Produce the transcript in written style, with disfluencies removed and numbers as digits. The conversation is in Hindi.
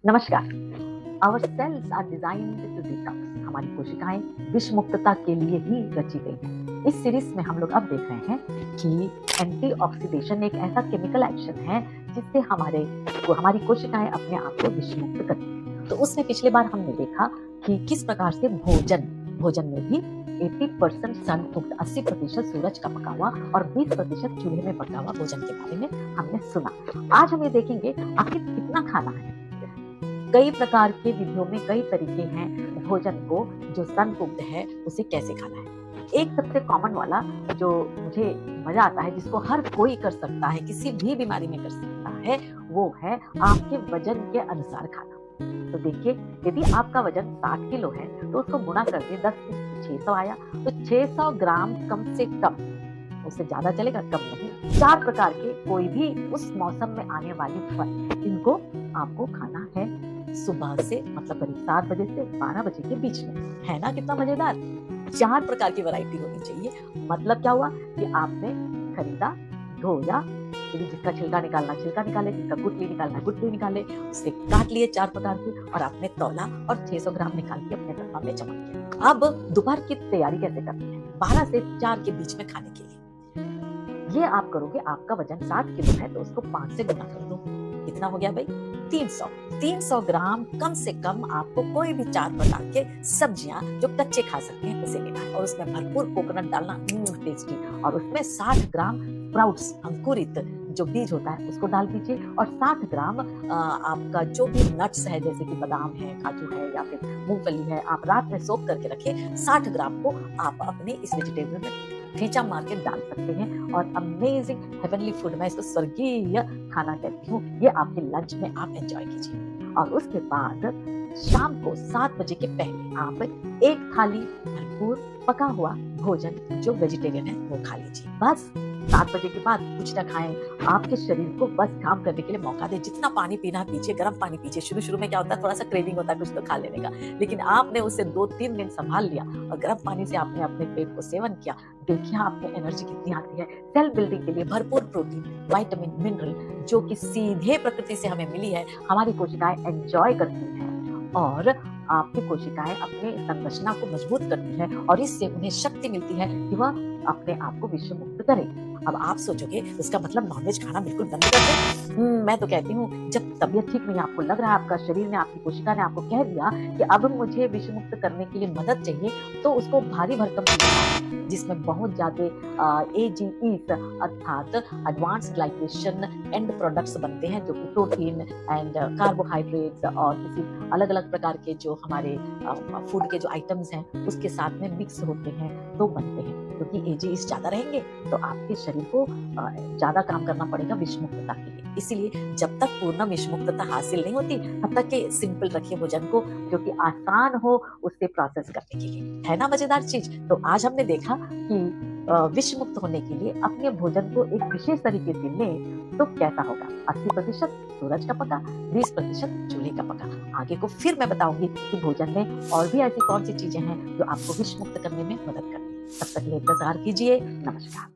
नमस्कार। Our cells are designed to detox. हमारी कोशिकाएं विष मुक्तता के लिए ही रची गई हैं। इस सीरीज में हम लोग अब देख रहे हैं कि एंटीऑक्सीडेशन एक ऐसा केमिकल एक्शन है जिससे हमारी कोशिकाएं अपने आप को विष मुक्त करती हैं। तो उसमें पिछले बार हमने देखा कि किस प्रकार से भोजन में भी 80% सन कुक्ड, 80% सूरज का पका हुआ और 20% चूल्हे में पका हुआ भोजन के बारे में हमने सुना। आज हम ये देखेंगे आखिर कितना खाना है। कई प्रकार के विधियों में कई तरीके हैं भोजन को जो सन कुक्ड है उसे कैसे खाना है। एक सबसे कॉमन वाला जो मुझे मजा आता है, जिसको हर कोई कर सकता है, किसी भी बीमारी में कर सकता है, वो है आपके वजन के अनुसार खाना। तो देखिए, यदि आपका वजन 60 किलो है तो उसको गुणा करके 10 से 600 आया, तो 600 ग्राम कम से कम, उससे ज्यादा चलेगा कम नहीं, 4 प्रकार के कोई भी उस मौसम में आने वाले फल, इनको आपको खाना है सुबह से, मतलब करीब 7 बजे से 12 बजे के बीच में। है ना कितना मजेदार। 4 प्रकार की वैरायटी होनी चाहिए। मतलब क्या हुआ कि आपने खरीदा, धोया, जिसका छिलका निकालना छिलका निकाले, जिसका गुठली निकालना गुठली निकाले, उसे काट लिए 4 प्रकार के, और आपने तौला और 600 ग्राम निकाल के अपने डब्बा में जमा किया। अब दोपहर की तैयारी कैसे करनी है? 12 से 4 के बीच में खाने के लिए ये आप करोगे। आपका वजन 60 किलो है तो उसको 5 से गुना कर दो। कितना हो गया भाई? 300 ग्राम कम से कम आपको कोई भी 4 प्रकार के सब्जियां जो कच्चे खा सकते हैं उसे लेना है, और उसमें भरपूर कोकोनट डालना, टेस्टी। और उसमें 60 ग्राम स्प्राउट्स, अंकुरित जो बीज होता है उसको डाल दीजिए, और 60 ग्राम आपका जो भी नट्स है, जैसे कि बादाम है, काजू है या फिर मूंगफली है, आप रात में सोक करके रखिए। 60 ग्राम को आप अपने इस वेजिटेबल में खींचा मार के डाल सकते हैं, और अमेजिंग हेवनली फूड, मैं इसको स्वर्गीय खाना कहती हूँ, ये आपके लंच में आप एंजॉय कीजिए। और उसके बाद शाम को 7 बजे के पहले आप एक थाली भरपूर पका हुआ भोजन जो वेजिटेरियन है वो खा लीजिए। बस 7 बजे के बाद कुछ ना खाएं। आपके शरीर को बस काम करने के लिए मौका दें। जितना पानी पीना है पीजिए, गर्म पानी पीजिए। शुरू में क्या होता है, थोड़ा सा क्रेविंग होता है कुछ तो खा लेने का, लेकिन आपने उसे 2-3 दिन संभाल लिया और गर्म पानी से आपने अपने पेट को सेवन किया। देखिए आपको एनर्जी कितनी आती है। सेल बिल्डिंग के लिए भरपूर प्रोटीन, विटामिन, मिनरल जो कि सीधे प्रकृति से हमें मिली है, हमारी कोशिकाएं एंजॉय करती हैं, और आपकी कोशिकाएं अपने संरचना को मजबूत करती है, और इससे उन्हें शक्ति मिलती है कि वह अपने आप को विष मुक्त करें। अब आप सोचोगे उसका मतलब नॉनवेज खाना बिल्कुल बंद कर दें। मैं तो कहती हूँ, जब तबीयत ठीक नहीं, आपको लग रहा है, आपका शरीर ने, आपकी कोशिका ने आपको कह दिया कि अब मुझे विष मुक्त करने के लिए मदद चाहिए, तो उसको भारी भरकम चीजें, जिसमें बहुत ज्यादा AGEs अर्थात एडवांस ग्लाइकेशन एंड प्रोडक्ट्स बनते हैं, जो कि प्रोटीन एंड कार्बोहाइड्रेट्स और किसी अलग अलग प्रकार के जो हमारे फूड के जो आइटम्स हैं उसके साथ में मिक्स होते हैं तो बनते हैं। क्योंकि AGEs ज्यादा रहेंगे तो आपके शरीर को ज्यादा काम करना पड़ेगा विष मुक्तता के लिए। इसीलिए जब तक पूर्ण विष मुक्तता हासिल नहीं होती तब तक के सिंपल रखिए भोजन को, जो कि आसान हो उससे प्रोसेस करने के लिए। है ना मजेदार चीज। तो आज हमने देखा कि विष मुक्त होने के लिए अपने भोजन को एक विशेष तरीके से लें तो कैसा होगा। 80% सूरज का पका, 20% चूल्हे का पका। आगे को फिर मैं बताऊंगी कि भोजन में और भी ऐसी कौन सी चीजें हैं जो आपको विष मुक्त करने में मदद करती है। तब तक के लिए इंतजार कीजिए। नमस्कार।